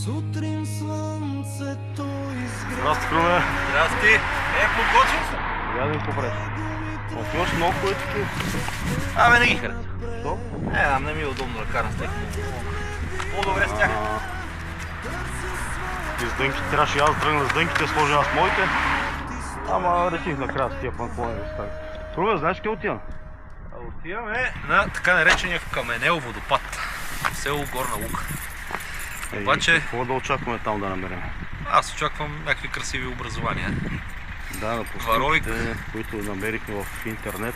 Сутрин слънцето изгря. Здрасти, Круме. Здрасти. Подготвим се. Я да ми попреш. Отиваш много колички. Не ги харесвам. Що? Не ми е удобно да карам с тях. По-добре с тях. И с дънките трябваше аз да тръгна с дънките, сложа аз моите. Ама реших накрая с тия панклони да ставим. Круме, знаеш къде отивам? Отиваме на така наречения Каменел водопад в село Горна Лука. Обаче... Какво да очакваме там да намерим? Аз очаквам някакви красиви образования. Да, на последните, които намерихме в интернет.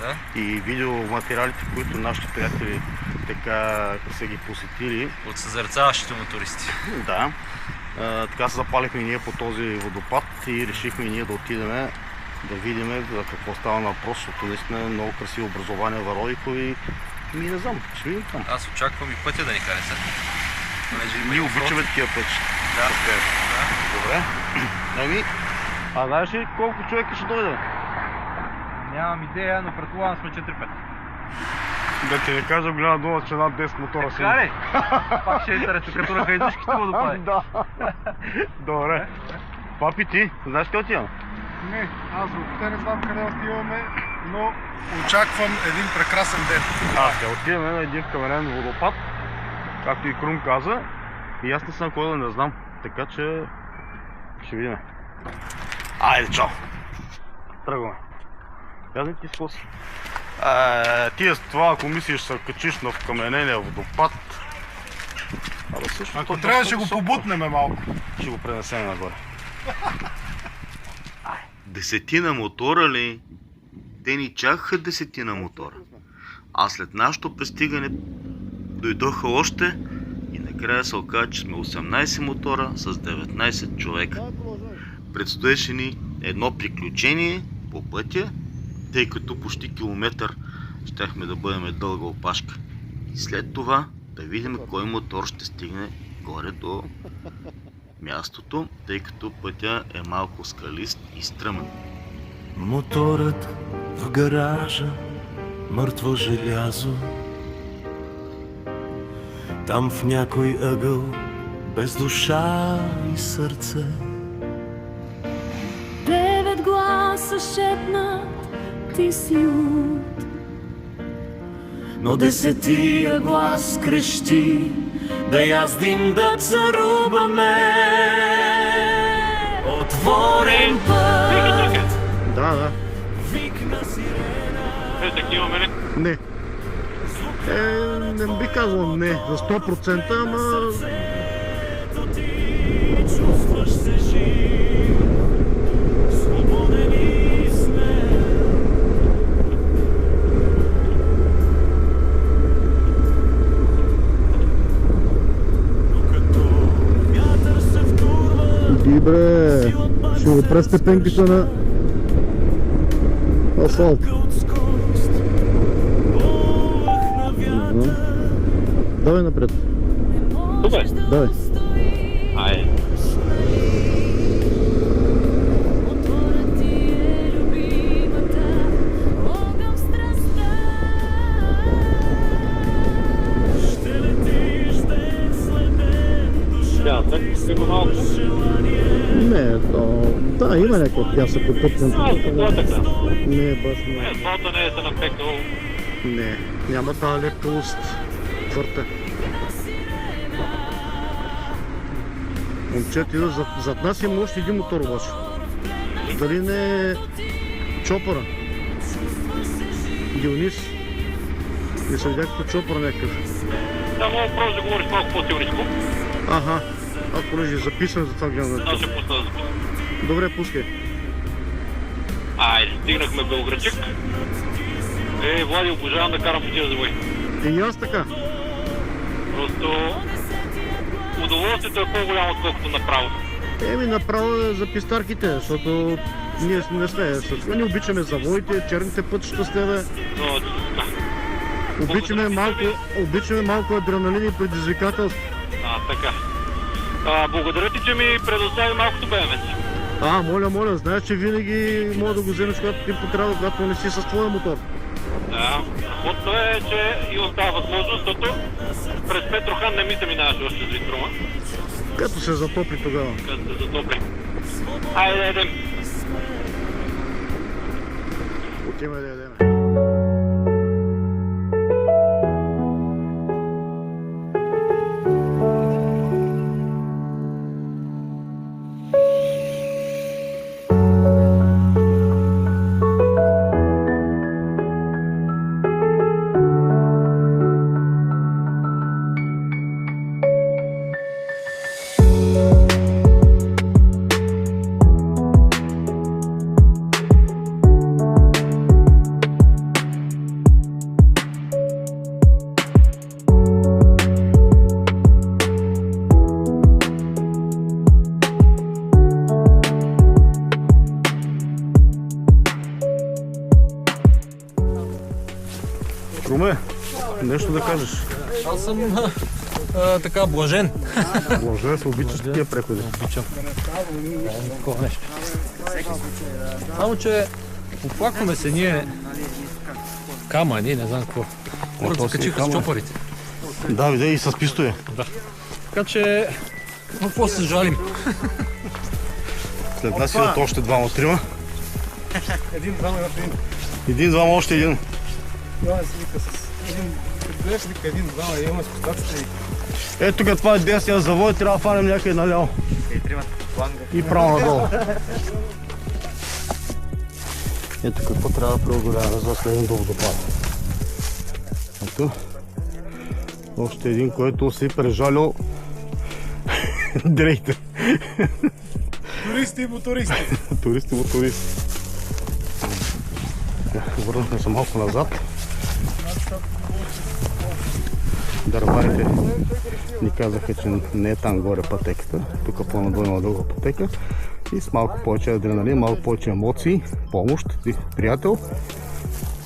Да? И видеоматериалите, които нашите приятели така са ги посетили. От съзерцаващите мотористи. Да. Така се запалихме ние по този водопад и решихме ние да отидем да видим за какво става на въпрос, защото наистина е много красиво образование Вародикови. Не знам, ще видим там. Аз очаквам и пътя да ни хареса. Ние обичаме такива пътища. Да. Добре. Знаеш ли колко човека ще дойде? Нямам идея, но предполагам сме 4-5. Да ти не кажа голяма дума, че над 10 мотора си. Така ли? Пак ще е интересно, като на хайдушките водопади. Да. Добре. Папи, ти, знаеш къде отивам? Не, аз въобще не знам къде отиваме, но очаквам един прекрасен ден. Ще отиваме на един каменен водопад, както и Крум каза. И аз не съм ходил, не знам. Така че ще видим. Айде, чао! Тръгваме. Казвай ти с какво си? Тия с това, ако мислиш, се качиш на каменения водопад. Ако трябва, ще го побутнем малко. Ще го пренесем нагоре. Десетина мотора ли? Те ни чакаха десетина мотора. А след нашето пристигане дойдоха още и накрая се оказа, че сме 18 мотора с 19 човека. Предстоеше ни едно приключение по пътя, тъй като почти километър щяхме да бъдем дълга опашка. И след това да видим кой мотор ще стигне горе до мястото, тъй като пътя е малко скалист и стръмен. Моторът в гаража, мъртво желязо. Там в някой ъгъл, без душа и сърце. 9 гласа шепнат, ти си луд. Но 10-тия глас крещи, да яздим да царуваме. Отворен път. Да. Викна сирена. Такива мене. Не. Не би казал не за 100%, ама... Чувстваш се жив, свободен и смел. Докато вятър се втурва. Добре, ще го през степенките на асфалт. Давай напред. Добре. Давай. Айде. Моторът ти е любимата, огън в страстта. Ще летиш ден след ден, душата ти се желание. Не, да, има някакъв пясък от пътната. така. Не, баш не. Асфалта не е се напекнал. Не, няма тази лепкавост. Твърта. Момчета, зад нас има още един мотор обаче. Дали не е чопъра? Дионис. Не се видя като чопър някакъв. Да, мога просто да говориш малко по-теоритко. Аха, аз понеже е записан, за това гледам. Аз ще пусна да записам. Добре, пускай. Айде, стигнахме Белоградчик. Влади, обожавам да карам по тия завои. И аз така. Просто удоволствието е по-голямо, отколкото направо. Направо е за пистарките, защото ние не сме също. Ние обичаме завоите, черните пътища с тебе. Но, Обичаме малко адреналин и предизвикателство. така. Благодаря ти, че ми предостави малкото БМС. Моля, знаеш, че винаги мога да го вземеш, когато ти потрябва, когато не си с твоя мотор. Да, хубавото е, че имам тази възможност, защото през Петрохан не ми се минаваше още с Витрума. Като се затопли тогава. Айде, едем. Отиваме да ядеме. Руме, нещо да кажеш. Аз съм така блажен. Може да се обичаш тия преходи. Обичам. Такова нещо. Само, че оплакваме се ние камъни, не знам какво. Хората се качиха с чопарите. Да, виде и с пистоя. Така че, какво се жалим? След нас идват още двама-трима. Един-двама имат един. Един-двама, още един. Йоан си вика с един. Гледаш вика един-двама, имаме с костаците. Ето тук това е десния завой, трябва да фанем някъде наляво. И право надолу. Ето какво трябва да преодоляваме за следен до водопад. Ето. Още един, който си прежалил дрейте. Туристи и мотористи. Туристи, мотористи. Върнахме се малко назад. Дърварите ни казаха, че не е там горе пътеката. Тук по-надолу има друга пътека. И с малко повече адреналин, малко повече емоции, помощ и приятел.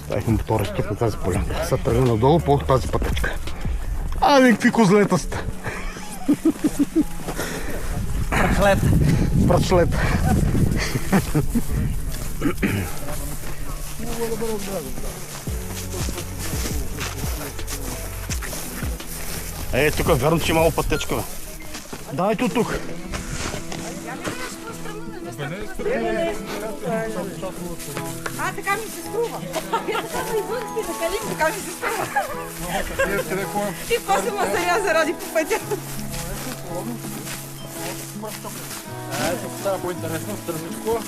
Ставихме мотора тук на тази полянка. Сега тръгна надолу по тази пътечка. Ами какви козлета сте! Прачлет. Прачлет. Тук вярно, че има пътечка, бе. Дайте от тук. Така ми се струва. Така ми се струва. И после ма заряза ради по пътя. Тук става по-интересно, Стърничко.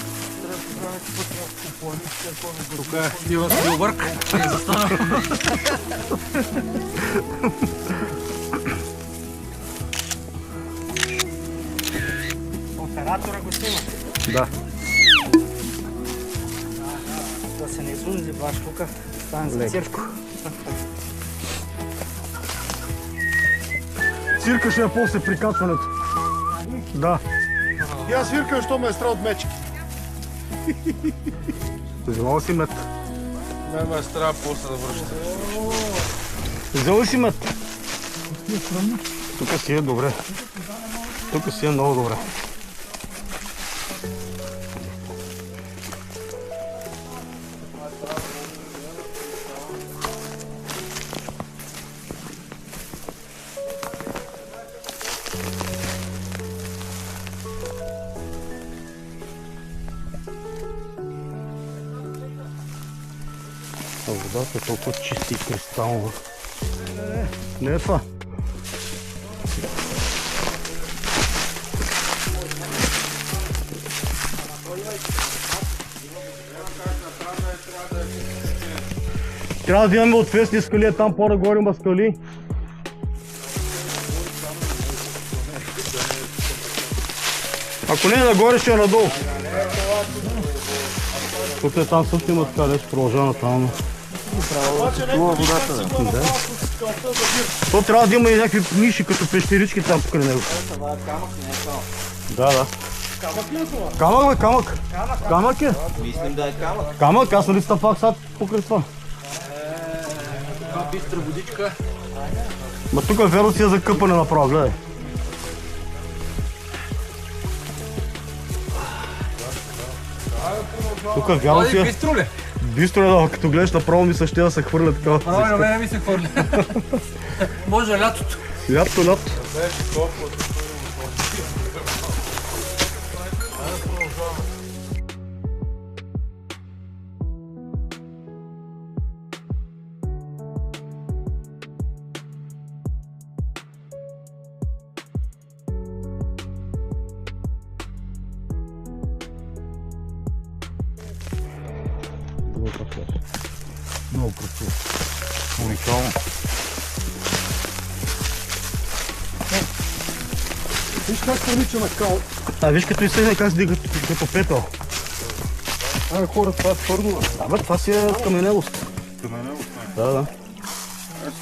Тук е Стивън Спилбърг. Оператора го снима. Да. Да се не излузи баш тук. Стане за цирко. Цирка ще е после прикачването. Да. И аз виркам, що ме е страх от мечки. Взела си мет. Ме страх после да връщате. Взела си мет. Тук си е добре. Тук си е много добре. Водата е толкова чиста и кристална. Не е това. Трябва да имаме отвесни скали, там по-нагоре има скали. Ако не е нагоре, ще е надолу. Тук е там също има така нещо, продължава там. То трябва да има и някакви ниши, като пещерички там покрай него. Да. Камък, бе, камък. Камък е. Мислим да е камък. Камък, аз нали стъпах пак сад покрай това. Една бистра водичка. Ма тук верно си е за къпане направо, гледай. Тук вярно си е... Бистро ли? Бистро е, да, като гледаш направо ми се ще да се хвърля така. На мене ми се хвърля. Може лятото. Лято. водопад. Много красиво. Уникално. Виж как прилича на кал. Виж като изсъгне как се дига като пепел. Хора, това е твърдо. Абе, това си е каменелост. Каменелост, не. Да. Аз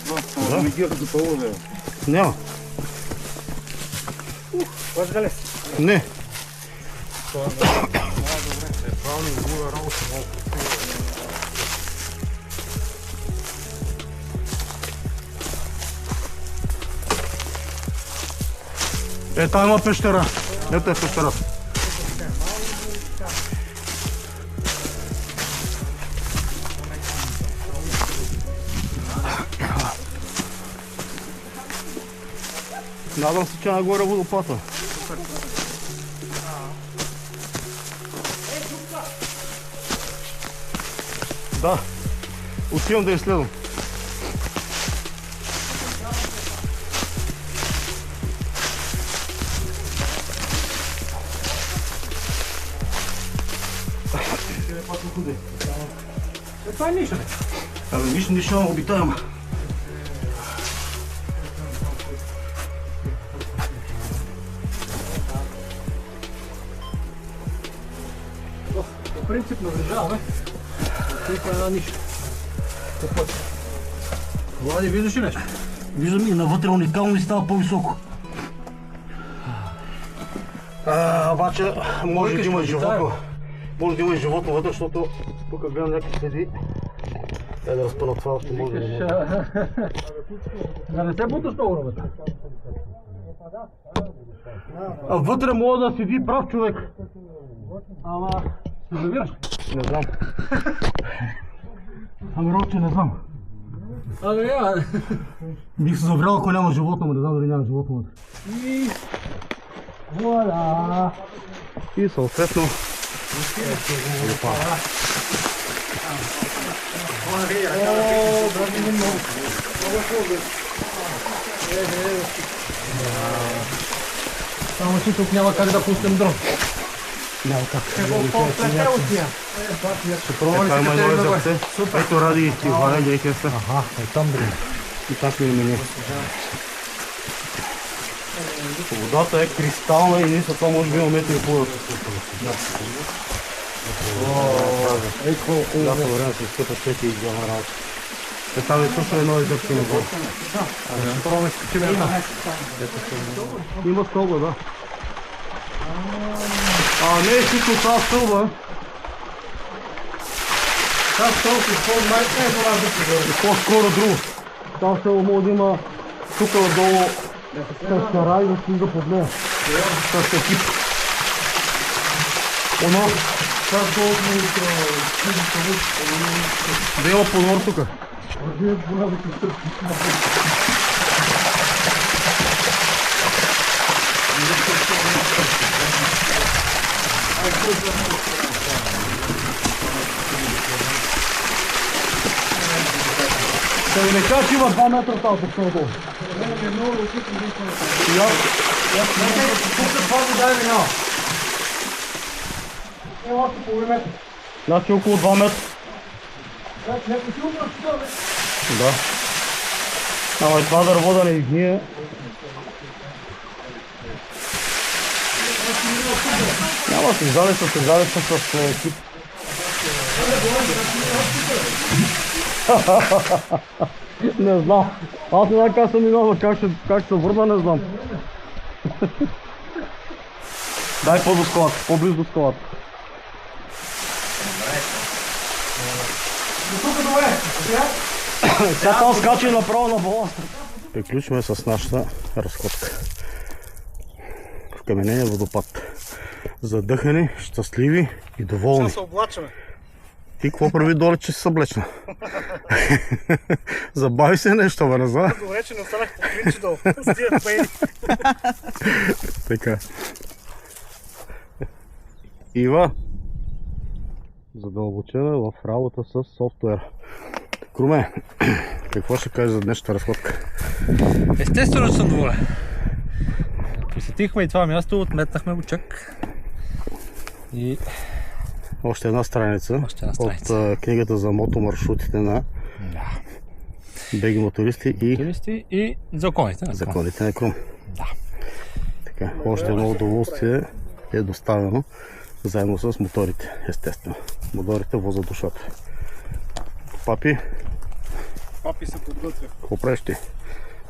по-това не ги готово да е. Няма. Може да ли? Не. Там има пещера. Ето е пещера. Надам се, че нагоре водопада. Да, отивам да изследвам. Това е ниша. Абе, нищо не обитаема. По принцип наближаваме. Това е една ниша. Влади, виждаш ли нещо? Виждам и навътре уникално и става по-високо. Обаче може да има животно. Може да има и животно вътре, защото тук гледам някакви следи. Да разпъна това, още може да има. Да не се буташ много навътре. А вътре мога да седи прав човек. Ама, се завираш? Не знам. Ами Рокче, не знам. Абе, няма. Бих се заврял, ако няма животно, но не знам дали няма животно вътре. И... Вуаля! И съответно... Само че тук няма как да пуснем дрон. Няма как. Ще пробвам ли си като езерце? Ето ради Иваня Гейхеста. Аха, е там дрон. И так ми мене. Водата е кристална и ние са това може би има метри и половина. Ей, какво хубаво. Да, това време се изкъпа пети и голяма работа. Там е също едно езерце на вода. Пробваме си качим една. Има стълба, да. Не е всичко това стълба. Тази стълба се използва най-много различно. По-скоро друго. Там стълба може да има тук отдолу кара и да стига под нея. С екип. Оно. Да има подмор тук. Да ви не кажа, че има 2 метра тази пещера долу. Значи около 2 метра. Да. Ама и това дърво да не изгние. Няма се издаде с екип. Не знам. Аз не знам как съм минал, как се върна, не знам. Дай по-до скалата, по-близо до скалата. Сега там скача направо на баланс. Приключваме с нашата разходка. В каменения водопад. Задъхани, щастливи и доволни. Ще се облачаме. Ти какво прави доле, че си съблечна? Забави се нещо, бе, не знам. Добре, че не останах по клинче долу. С тия пейни. Така. Ива, задълбочена в работа с софтуер. Круме, какво ще кажеш за днешната разходка? Естествено, че съм доволен. Посетихме и това място, отметнахме го чак. И Още една страница, Още една страница. от книгата за мотомаршрутите на беги мотористи и Туристи и законите на закон. законите на Крум. Да. Така, още едно удоволствие е доставено заедно с моторите, естествено. Моторите возят душата. Папи, Папи се подготвя. какво правиш ти?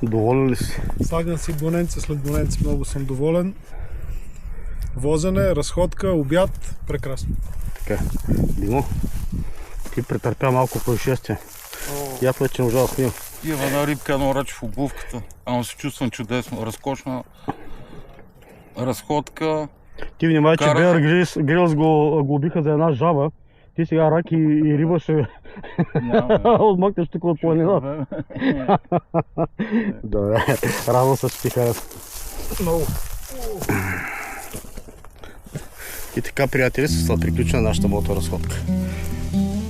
Доволен ли си? Слагам си боненце след боненце, много съм доволен. Возене, разходка, обяд, прекрасно. Така, Димо, ти претърпя малко происшествие. Я вече можа да снимам. Има една рибка, едно ръч в обувката. Ама се чувствам чудесно. Разкошна разходка. Ти внимай, че Кара- Беар Грилс го убиха за една жаба. Ти сега рак и риба ще отмъкнеш тук от планината. Добре, радвам се, че ти хареса. Много. И така, приятели, с това приключва нашата моторазходка.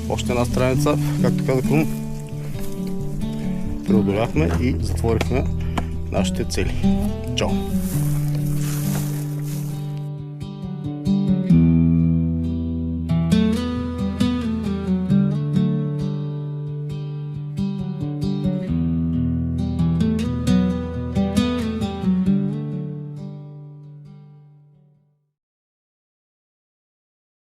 Още една страница, както казах, преодоляхме и затворихме нашите цели. Чао!